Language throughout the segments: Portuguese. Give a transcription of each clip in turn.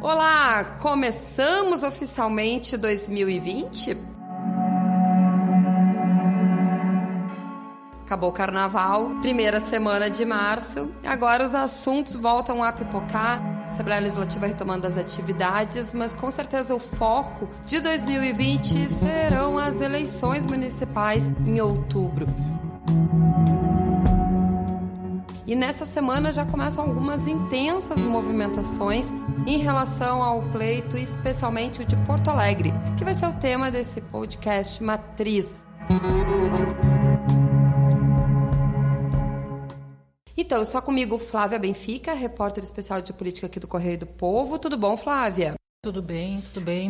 Olá, começamos oficialmente 2020? Acabou o carnaval, primeira semana de março, agora os assuntos voltam a pipocar, a Assembleia Legislativa retomando as atividades, mas com certeza o foco de 2020 serão as eleições municipais em outubro. E nessa semana já começam algumas intensas movimentações em relação ao pleito, especialmente o de Porto Alegre, que vai ser o tema desse podcast Matriz. Então, está comigo Flávia Benfica, repórter especial de política aqui do Correio do Povo. Tudo bom, Flávia? Tudo bem,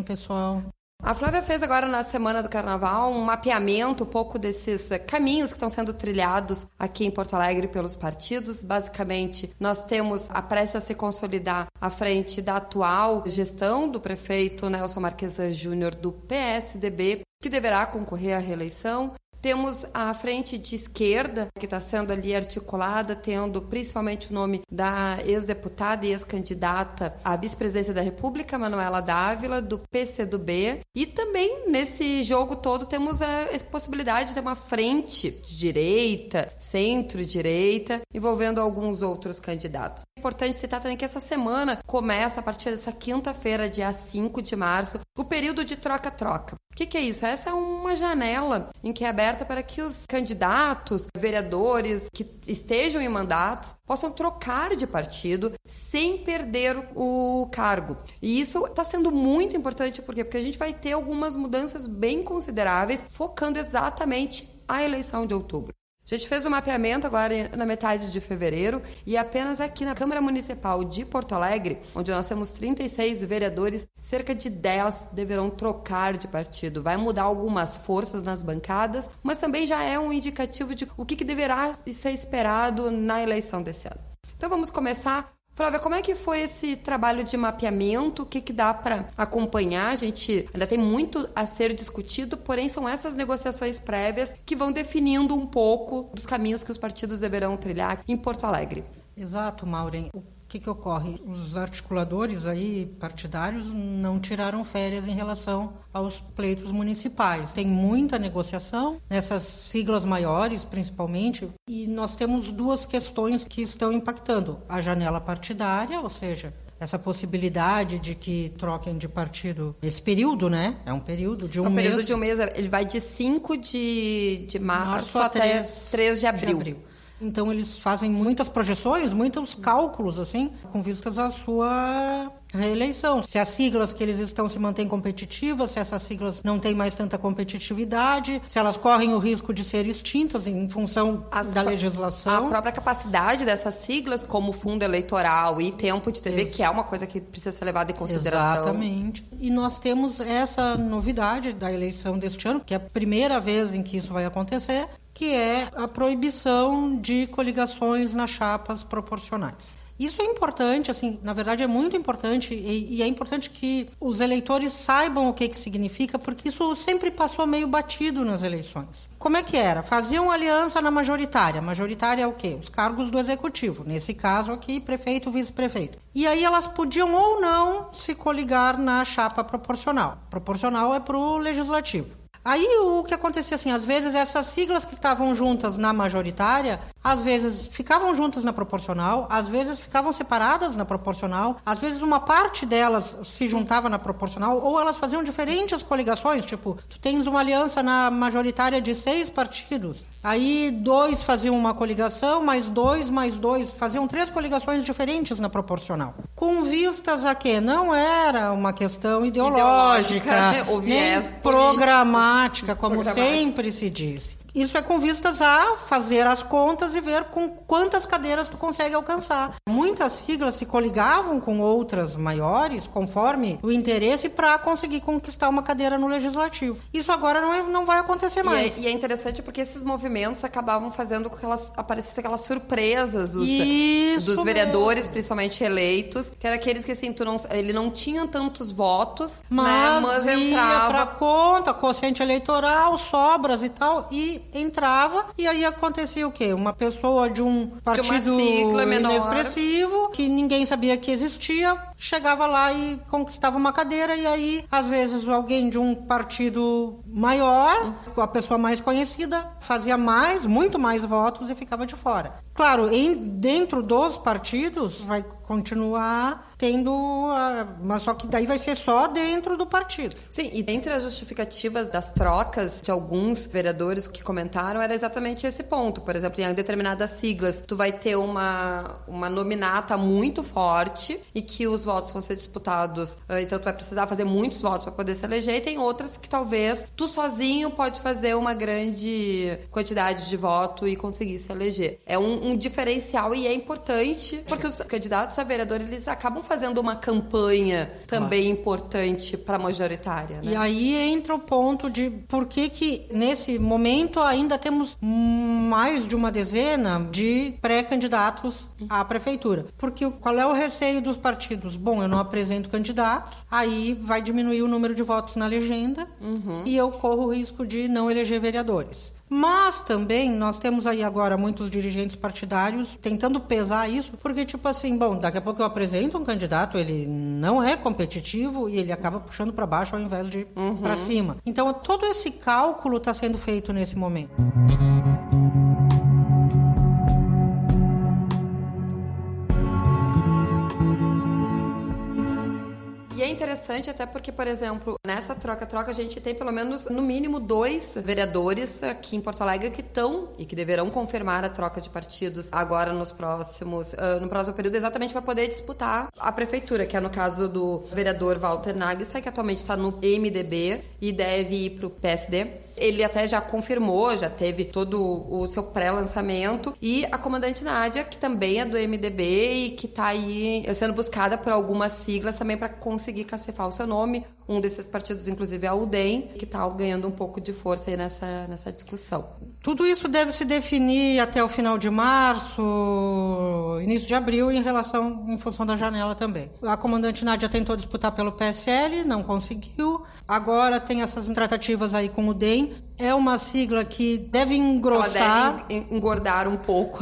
pessoal. A Flávia fez agora na Semana do Carnaval um mapeamento um pouco desses caminhos que estão sendo trilhados aqui em Porto Alegre pelos partidos. Basicamente, nós temos a pressa a se consolidar à frente da atual gestão do prefeito Nelson Marquesan Júnior do PSDB, que deverá concorrer à reeleição. Temos a frente de esquerda, que está sendo ali articulada, tendo principalmente o nome da ex-deputada e ex-candidata à vice-presidência da República, Manuela Dávila, do PCdoB. E também, nesse jogo todo, temos a possibilidade de ter uma frente de direita, centro-direita, envolvendo alguns outros candidatos. É importante citar também que essa semana começa, a partir dessa quinta-feira, dia 5 de março, o período de troca-troca. O que é isso? Essa é uma janela em que é aberta para que os candidatos, vereadores que estejam em mandatos possam trocar de partido sem perder o cargo. E isso está sendo muito importante, por quê? Porque a gente vai ter algumas mudanças bem consideráveis, focando exatamente a eleição de outubro. A gente fez o mapeamento agora na metade de fevereiro e apenas aqui na Câmara Municipal de Porto Alegre, onde nós temos 36 vereadores, cerca de 10 deverão trocar de partido. Vai mudar algumas forças nas bancadas, mas também já é um indicativo de o que deverá ser esperado na eleição desse ano. Então vamos começar. Flávia, como é que foi esse trabalho de mapeamento? O que dá para acompanhar? A gente ainda tem muito a ser discutido, porém são essas negociações prévias que vão definindo um pouco dos caminhos que os partidos deverão trilhar em Porto Alegre. Exato, Maureen. O que ocorre? Os articuladores aí partidários não tiraram férias em relação aos pleitos municipais. Tem muita negociação, nessas siglas maiores principalmente, e nós temos duas questões que estão impactando. A janela partidária, ou seja, essa possibilidade de que troquem de partido, esse período, né? É um período de um mês. Período de um mês, ele vai de 5 de março até 3 de abril. Então, eles fazem muitas projeções, muitos cálculos, assim, com vistas à sua reeleição. Se as siglas que eles estão se mantêm competitivas, se essas siglas não têm mais tanta competitividade, se elas correm o risco de ser extintas em função da legislação. A própria capacidade dessas siglas, como fundo eleitoral e tempo de TV, que é uma coisa que precisa ser levada em consideração. Exatamente. E nós temos essa novidade da eleição deste ano, que é a primeira vez em que isso vai acontecer, que é a proibição de coligações nas chapas proporcionais. Isso é importante, assim, na verdade é muito importante e é importante que os eleitores saibam o que significa, porque isso sempre passou meio batido nas eleições. Como é que era? Faziam aliança na majoritária. Majoritária é o quê? Os cargos do executivo. Nesse caso aqui, prefeito, vice-prefeito. E aí elas podiam ou não se coligar na chapa proporcional. Proporcional é para o legislativo. Aí o que acontecia assim, às vezes essas siglas que estavam juntas na majoritária, às vezes ficavam juntas na proporcional, às vezes ficavam separadas na proporcional, às vezes uma parte delas se juntava na proporcional, ou elas faziam diferentes coligações, tipo, tu tens uma aliança na majoritária de 6 partidos, aí 2 faziam uma coligação, mais 2, faziam 3 coligações diferentes na proporcional. Com vistas a quê? Não era uma questão ideológica nem programática, como sempre se diz. Isso é com vistas a fazer as contas e ver com quantas cadeiras tu consegue alcançar. Muitas siglas se coligavam com outras maiores, conforme o interesse, para conseguir conquistar uma cadeira no Legislativo. Isso agora não vai acontecer mais. E é interessante porque esses movimentos acabavam fazendo com que aparecessem aquelas surpresas dos vereadores, principalmente eleitos, que eram aqueles que assim, ele não tinha tantos votos, mas entrava para conta, quociente eleitoral, sobras e tal, e entrava e aí acontecia o quê? Uma pessoa de um partido inexpressivo, que ninguém sabia que existia, chegava lá e conquistava uma cadeira, e aí, às vezes, alguém de um partido maior, a pessoa mais conhecida, fazia muito mais votos e ficava de fora. Claro, dentro dos partidos vai continuar tendo, mas só que daí vai ser só dentro do partido. Sim, e entre as justificativas das trocas de alguns vereadores que comentaram, era exatamente esse ponto. Por exemplo, em determinadas siglas, tu vai ter uma nominata muito forte e que os votos vão ser disputados, então tu vai precisar fazer muitos votos para poder se eleger, e tem outras que talvez tu sozinho pode fazer uma grande quantidade de voto e conseguir se eleger. É um diferencial, e é importante, porque os candidatos a vereador, eles acabam fazendo uma campanha também importante para a majoritária, né? E aí entra o ponto de por que nesse momento ainda temos mais de uma dezena de pré-candidatos à prefeitura. Porque qual é o receio dos partidos? Bom, eu não apresento candidato, aí vai diminuir o número de votos na legenda e eu corro o risco de não eleger vereadores. Mas também nós temos aí agora muitos dirigentes partidários tentando pesar isso, porque tipo assim, bom, daqui a pouco eu apresento um candidato, ele não é competitivo e ele acaba puxando para baixo ao invés de para cima. Então todo esse cálculo está sendo feito nesse momento. E é interessante até porque, por exemplo, nessa troca-troca a gente tem pelo menos, no mínimo, 2 vereadores aqui em Porto Alegre que estão e que deverão confirmar a troca de partidos agora no próximo período, exatamente para poder disputar a prefeitura, que é no caso do vereador Walter Nagelsay, que atualmente está no MDB e deve ir para o PSD. Ele até já confirmou, já teve todo o seu pré-lançamento. E a comandante Nádia, que também é do MDB e que está aí sendo buscada por algumas siglas também para conseguir cacifar o seu nome. Um desses partidos, inclusive, é a UDEM, que está ganhando um pouco de força aí nessa discussão. Tudo isso deve se definir até o final de março, início de abril, em função da janela também. A comandante Nádia tentou disputar pelo PSL, não conseguiu. Agora tem essas tratativas aí com o DEM. É uma sigla que deve engrossar. Ela deve engordar um pouco.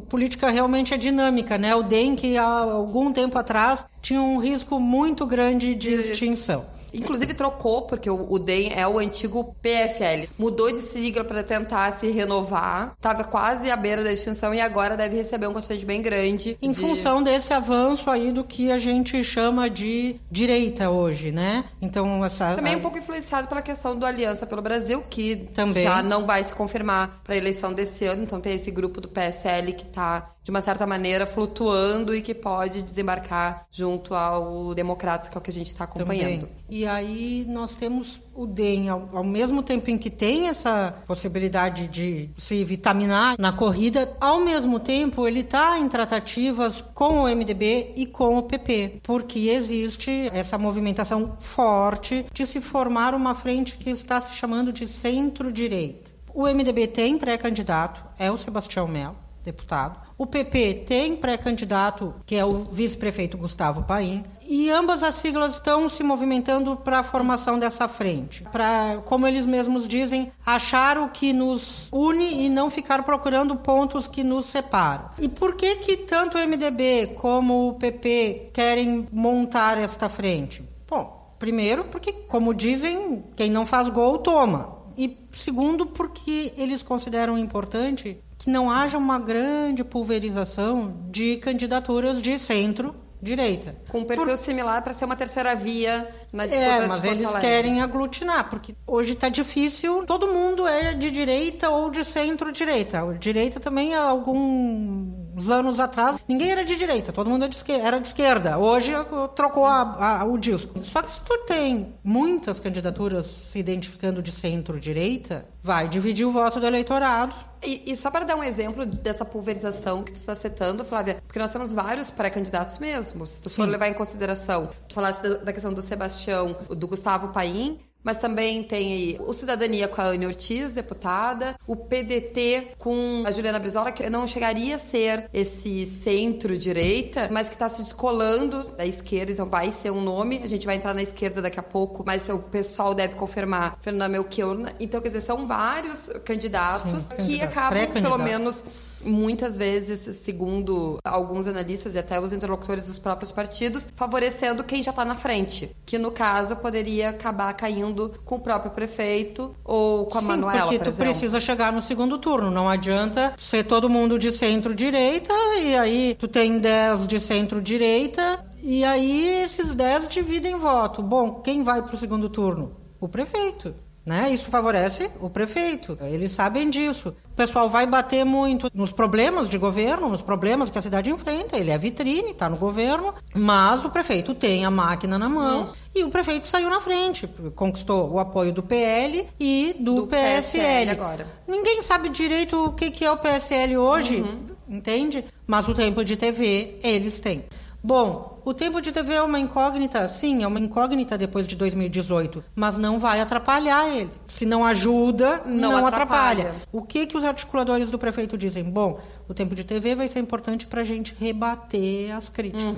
Política realmente é dinâmica, né? O DEM, que há algum tempo atrás tinha um risco muito grande de extinção. Inclusive trocou, porque o DEM é o antigo PFL. Mudou de sigla para tentar se renovar. Estava quase à beira da extinção e agora deve receber uma quantidade bem grande. Em função desse avanço aí do que a gente chama de direita hoje, né? Então, também um pouco influenciado pela questão do Aliança pelo Brasil, que também já não vai se confirmar para a eleição desse ano. Então tem esse grupo do PSL que está, de uma certa maneira, flutuando e que pode desembarcar junto ao Democratas, que é o que a gente está acompanhando. Também. E aí nós temos o DEM, ao mesmo tempo em que tem essa possibilidade de se vitaminar na corrida, ao mesmo tempo ele está em tratativas com o MDB e com o PP, porque existe essa movimentação forte de se formar uma frente que está se chamando de centro-direita. O MDB tem pré-candidato, é o Sebastião Melo, deputado. O PP tem pré-candidato, que é o vice-prefeito Gustavo Paim, e ambas as siglas estão se movimentando para a formação dessa frente, para, como eles mesmos dizem, achar o que nos une e não ficar procurando pontos que nos separam. E por que tanto o MDB como o PP querem montar esta frente? Bom, primeiro porque, como dizem, quem não faz gol toma. E segundo, porque eles consideram importante que não haja uma grande pulverização de candidaturas de centro-direita. Com um perfil similar para ser uma terceira via na disputa mas de Porto eles Alegre. querem aglutinar, porque hoje está difícil, todo mundo é de direita ou de centro-direita. A direita também, há alguns anos atrás, ninguém era de direita, todo mundo era de esquerda. Hoje trocou o disco. Só que se tu tem muitas candidaturas se identificando de centro-direita, vai dividir o voto do eleitorado. E só para dar um exemplo dessa pulverização que tu está citando, Flávia, porque nós temos vários pré-candidatos mesmo, se tu for levar em consideração. Tu falaste da questão do Sebastião, do Gustavo Paim, Mas também tem aí o Cidadania com a Anne Ortiz, deputada, o PDT com a Juliana Brizola, que não chegaria a ser esse centro-direita, mas que está se descolando da esquerda, então vai ser um nome. A gente vai entrar na esquerda daqui a pouco, mas o pessoal deve confirmar Fernanda Melchior. Então, quer dizer, são vários candidatos que acabam, pelo menos, muitas vezes, segundo alguns analistas e até os interlocutores dos próprios partidos, favorecendo quem já está na frente, que no caso poderia acabar caindo com o próprio prefeito ou com a Manuela, por exemplo. Porque tu precisa chegar no segundo turno, não adianta ser todo mundo de centro-direita e aí tu tem 10 de centro-direita e aí esses 10 dividem voto. Bom, quem vai para o segundo turno? O prefeito. Né? Isso favorece o prefeito. Eles sabem disso. O pessoal vai bater muito nos problemas de governo, nos problemas que a cidade enfrenta. Ele é vitrine, está no governo, mas o prefeito tem a máquina na mão e o prefeito saiu na frente. Conquistou o apoio do PL e do PSL. Agora. Ninguém sabe direito o que é o PSL hoje, entende? Mas o tempo de TV eles têm. Bom, o tempo de TV é uma incógnita, sim, é uma incógnita depois de 2018, mas não vai atrapalhar ele. Se não ajuda, não atrapalha. O que os articuladores do prefeito dizem? Bom, o tempo de TV vai ser importante para a gente rebater as críticas.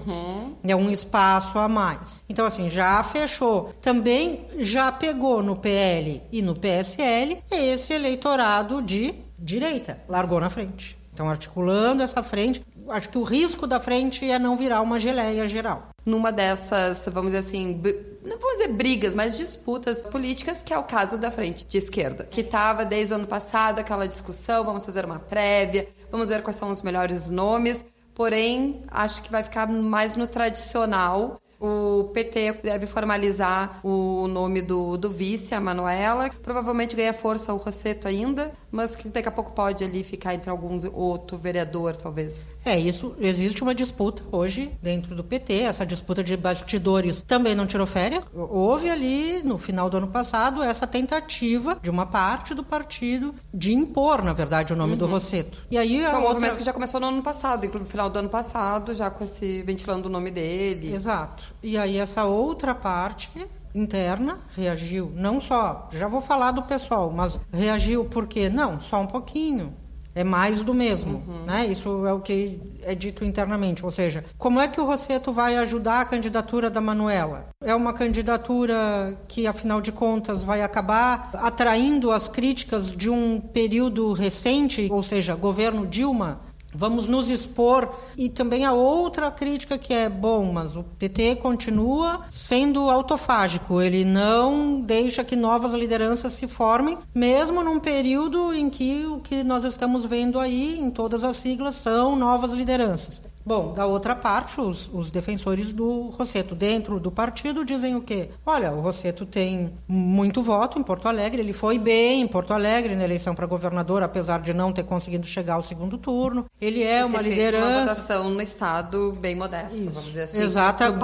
É um espaço a mais. Então, assim, já fechou. Também já pegou no PL e no PSL esse eleitorado de direita. Largou na frente. Então, articulando essa frente, acho que o risco da frente é não virar uma geleia geral. Numa dessas, vamos dizer assim, não vou dizer brigas, mas disputas políticas, que é o caso da frente de esquerda, que estava desde o ano passado aquela discussão, vamos fazer uma prévia, vamos ver quais são os melhores nomes, porém, acho que vai ficar mais no tradicional. O PT deve formalizar o nome do vice, a Manuela. Provavelmente ganha força o Rossetto ainda, mas que daqui a pouco pode ali ficar entre alguns outro vereador, talvez. Isso. Existe uma disputa hoje dentro do PT. Essa disputa de bastidores também não tirou férias. Houve ali, no final do ano passado, essa tentativa de uma parte do partido de impor, na verdade, o nome do Rossetto. E aí é um movimento que já começou no ano passado, no final do ano passado, já com esse ventilando o nome dele. Exato. E aí essa outra parte interna reagiu, não só, já vou falar do pessoal, mas reagiu porque, não, só um pouquinho, é mais do mesmo, né? Isso é o que é dito internamente, ou seja, como é que o Rossetto vai ajudar a candidatura da Manuela? É uma candidatura que, afinal de contas, vai acabar atraindo as críticas de um período recente, ou seja, governo Dilma. Vamos nos expor. E também a outra crítica que é, bom, mas o PT continua sendo autofágico, ele não deixa que novas lideranças se formem, mesmo num período em que o que nós estamos vendo aí, em todas as siglas, são novas lideranças. Bom, da outra parte, os defensores do Rossetto dentro do partido dizem o quê? Olha, o Rossetto tem muito voto em Porto Alegre, ele foi bem em Porto Alegre na eleição para governador, apesar de não ter conseguido chegar ao segundo turno. Ele é uma liderança... uma votação no estado bem modesta, vamos dizer assim,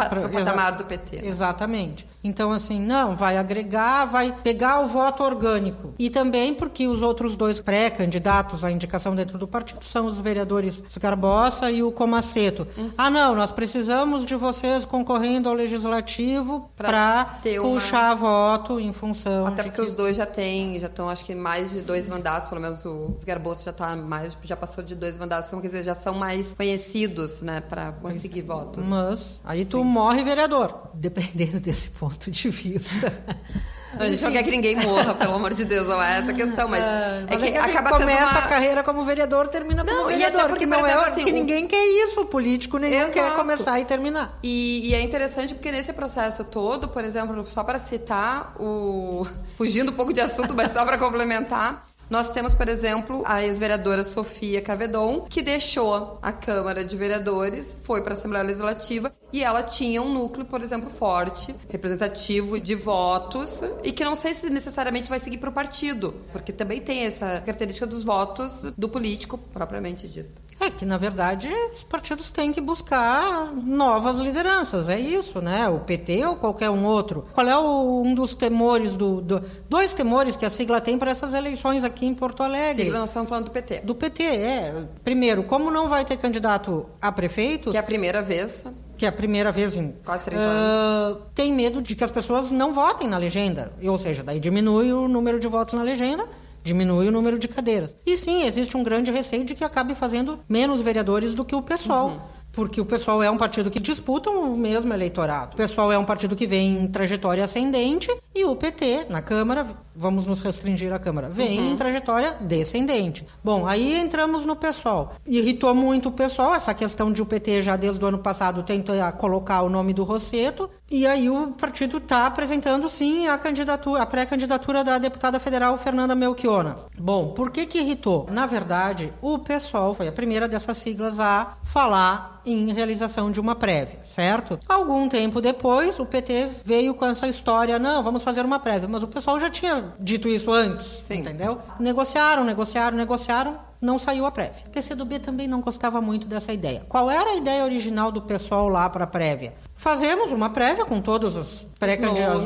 pro patamar do PT. Exatamente. Então, assim, não, vai agregar, vai pegar o voto orgânico. E também porque os outros dois pré-candidatos à indicação dentro do partido são os vereadores Sgarbossa e o Comassetto. Não, nós precisamos de vocês concorrendo ao Legislativo para puxar voto em função... Até porque os dois já estão, acho que mais de 2 mandatos, pelo menos o Sgarbossa já passou de 2 mandatos, quer dizer, já são mais conhecidos, né, para conseguir votos. Mas aí tu morre vereador, dependendo desse ponto de vista. A gente não quer que ninguém morra, pelo amor de Deus, não é essa a questão, mas é que acaba começa a carreira como vereador, termina como vereador, porque não é assim, que ninguém quer isso, o político nenhum quer começar e terminar. E é interessante porque nesse processo todo, por exemplo, só para citar fugindo um pouco de assunto, mas só para complementar, nós temos, por exemplo, a ex-vereadora Sofia Cavedon, que deixou a Câmara de Vereadores, foi para a Assembleia Legislativa e ela tinha um núcleo, por exemplo, forte, representativo de votos e que não sei se necessariamente vai seguir para o partido, porque também tem essa característica dos votos do político propriamente dito. É que, na verdade, os partidos têm que buscar novas lideranças, é isso, né? O PT ou qualquer um outro. Qual é um dos temores, dois temores que a sigla tem para essas eleições aqui em Porto Alegre? Sigla, nós estamos falando do PT. Do PT, Primeiro, como não vai ter candidato a prefeito... Que é a primeira vez... que é a primeira vez em quase 30 anos, tem medo de que as pessoas não votem na legenda. Ou seja, daí diminui o número de votos na legenda, diminui o número de cadeiras. E sim, existe um grande receio de que acabe fazendo menos vereadores do que o PSOL. Porque o PSOL é um partido que disputa o mesmo eleitorado. O PSOL é um partido que vem em trajetória ascendente e o PT, na Câmara, vamos nos restringir à Câmara, vem em trajetória descendente. Bom, aí entramos no PSOL. Irritou muito o PSOL essa questão de o PT já desde o ano passado tentar colocar o nome do Rosseto, e aí o partido está apresentando sim a pré-candidatura da deputada federal Fernanda Melchiona. Bom, por que irritou? Na verdade, o PSOL foi a primeira dessas siglas a falar em realização de uma prévia, certo? Algum tempo depois, o PT veio com essa história, não, vamos fazer uma prévia, mas o pessoal já tinha dito isso antes, sim, entendeu? Negociaram, não saiu a prévia. O PCdoB também não gostava muito dessa ideia. Qual era a ideia original do pessoal lá para a prévia? Fazemos uma prévia com todos os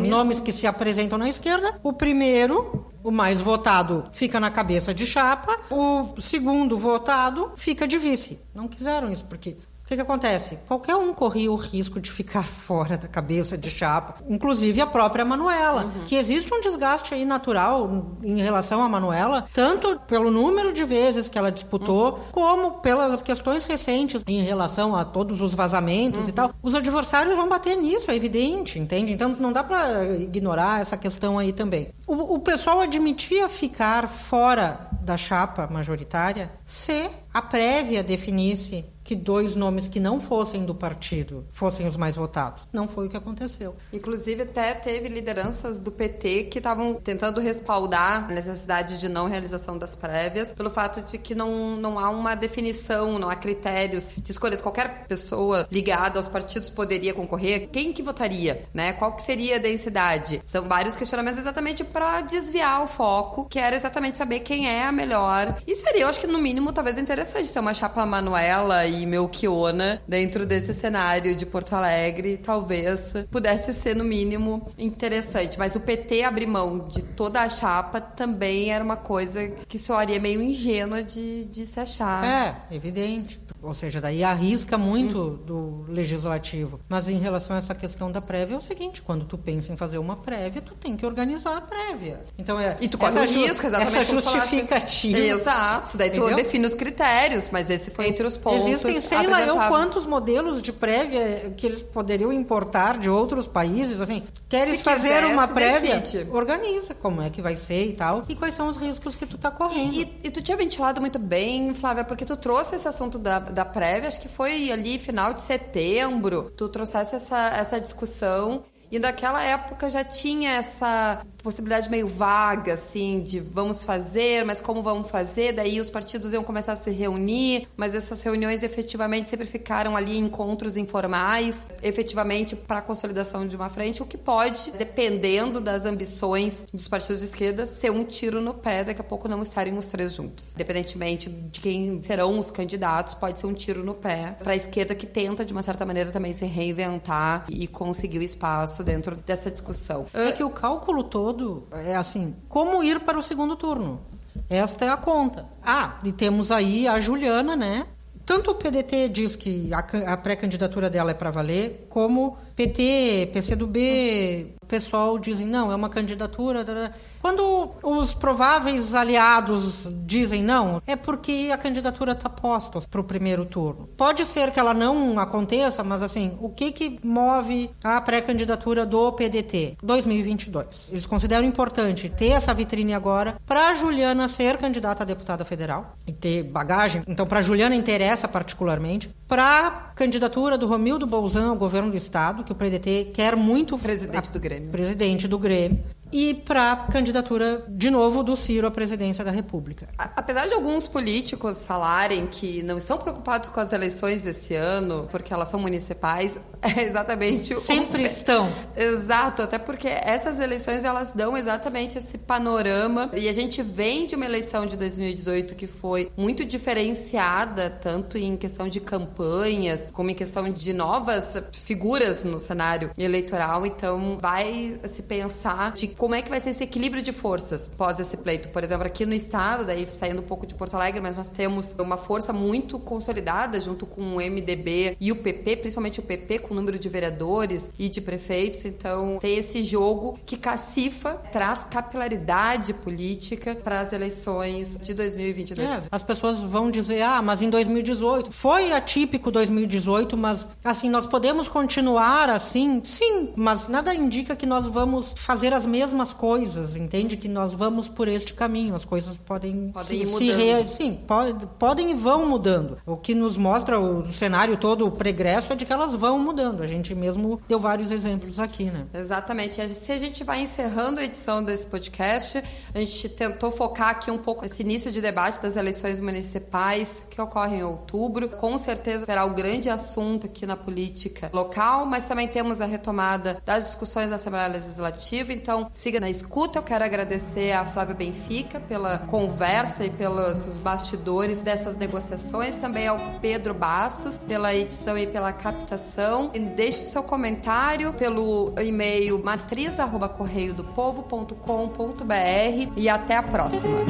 nomes que se apresentam na esquerda. O primeiro, o mais votado, fica na cabeça de chapa. O segundo votado fica de vice. Não quiseram isso, porque... O que acontece? Qualquer um corria o risco de ficar fora da cabeça de chapa, inclusive a própria Manuela, que existe um desgaste aí natural em relação à Manuela, tanto pelo número de vezes que ela disputou, como pelas questões recentes em relação a todos os vazamentos e tal. Os adversários vão bater nisso, é evidente, entende? Então não dá para ignorar essa questão aí também. O pessoal admitia ficar fora da chapa majoritária se a prévia definisse que 2 nomes que não fossem do partido fossem os mais votados. Não foi o que aconteceu. Inclusive, até teve lideranças do PT que estavam tentando respaldar a necessidade de não realização das prévias, pelo fato de que não há uma definição, não há critérios de escolhas. Qualquer pessoa ligada aos partidos poderia concorrer. Quem que votaria, né? Qual que seria a densidade? São vários questionamentos exatamente para desviar o foco, que era exatamente saber quem é a melhor. E seria, eu acho que no mínimo, talvez interessante ter uma chapa Manuela e Melchiona dentro desse cenário de Porto Alegre, talvez pudesse ser no mínimo interessante, mas o PT abrir mão de toda a chapa também era uma coisa que soaria meio ingênua de se achar. É, evidente. Ou seja, daí arrisca muito do legislativo. Mas em relação a essa questão da prévia, é o seguinte, quando tu pensa em fazer uma prévia, tu tem que organizar a prévia. Então e tu corre o risco, exatamente. Essa justificativa. Exato. Daí tu define os critérios, mas esse foi entre os pontos. Existem, sei lá eu, quantos modelos de prévia que eles poderiam importar de outros países, assim. Queres fazer uma prévia? Decide. Organiza como é que vai ser e tal. E quais são os riscos que tu tá correndo. E tu tinha ventilado muito bem, Flávia, porque tu trouxe esse assunto da prévia, acho que foi ali final de setembro, tu trouxesse essa discussão, e naquela época já tinha essa possibilidade meio vaga, assim, de vamos fazer, mas como vamos fazer? Daí os partidos iam começar a se reunir, mas essas reuniões efetivamente sempre ficaram ali encontros informais, efetivamente para a consolidação de uma frente, o que pode, dependendo das ambições dos partidos de esquerda, ser um tiro no pé, daqui a pouco não estarem os 3 juntos. Independentemente de quem serão os candidatos, pode ser um tiro no pé para a esquerda que tenta, de uma certa maneira, também se reinventar e conseguir o espaço dentro dessa discussão. É que o cálculo todo é assim, como ir para o segundo turno? Esta é a conta. E temos aí a Juliana, né? Tanto o PDT diz que a pré-candidatura dela é para valer, como PT, PCdoB, o pessoal dizem, não, é uma candidatura... Quando os prováveis aliados dizem não, é porque a candidatura está posta para o primeiro turno. Pode ser que ela não aconteça, mas assim, o que move a pré-candidatura do PDT? 2022. Eles consideram importante ter essa vitrine agora para a Juliana ser candidata a deputada federal e ter bagagem. Então, para a Juliana interessa particularmente. Para a candidatura do Romildo Bolzan ao governo do estado, que o PDT quer muito... Presidente do Grêmio. E para a candidatura, de novo, do Ciro à presidência da República. Apesar de alguns políticos falarem que não estão preocupados com as eleições desse ano, porque elas são municipais, é exatamente... Sempre estão. Exato, até porque essas eleições, elas dão exatamente esse panorama. E a gente vem de uma eleição de 2018 que foi muito diferenciada, tanto em questão de campanhas, como em questão de novas figuras no cenário eleitoral. Então, vai se pensar de como é que vai ser esse equilíbrio de forças pós esse pleito. Por exemplo, aqui no estado, daí saindo um pouco de Porto Alegre, mas nós temos uma força muito consolidada junto com o MDB e o PP, principalmente o PP, com o número de vereadores e de prefeitos. Então, tem esse jogo que cacifa, traz capilaridade política para as eleições de 2022. As pessoas vão dizer, mas em 2018, foi atípico 2018, mas assim, nós podemos continuar assim? Sim, mas nada indica que nós vamos fazer as mesmas coisas, entende? Que nós vamos por este caminho, as coisas podem ir mudando. Sim, podem e vão mudando. O que nos mostra o cenário todo, o pregresso, é de que elas vão mudando. A gente mesmo deu vários exemplos aqui, né? Exatamente. Se a gente vai encerrando a edição desse podcast, a gente tentou focar aqui um pouco esse início de debate das eleições municipais que ocorrem em outubro. Com certeza será o grande assunto aqui na política local, mas também temos a retomada das discussões da Assembleia Legislativa. Então, siga na escuta. Eu quero agradecer a Flávia Benfica pela conversa e pelos bastidores dessas negociações. Também ao Pedro Bastos pela edição e pela captação. E deixe seu comentário pelo e-mail matriz@correiodopovo.com.br e até a próxima.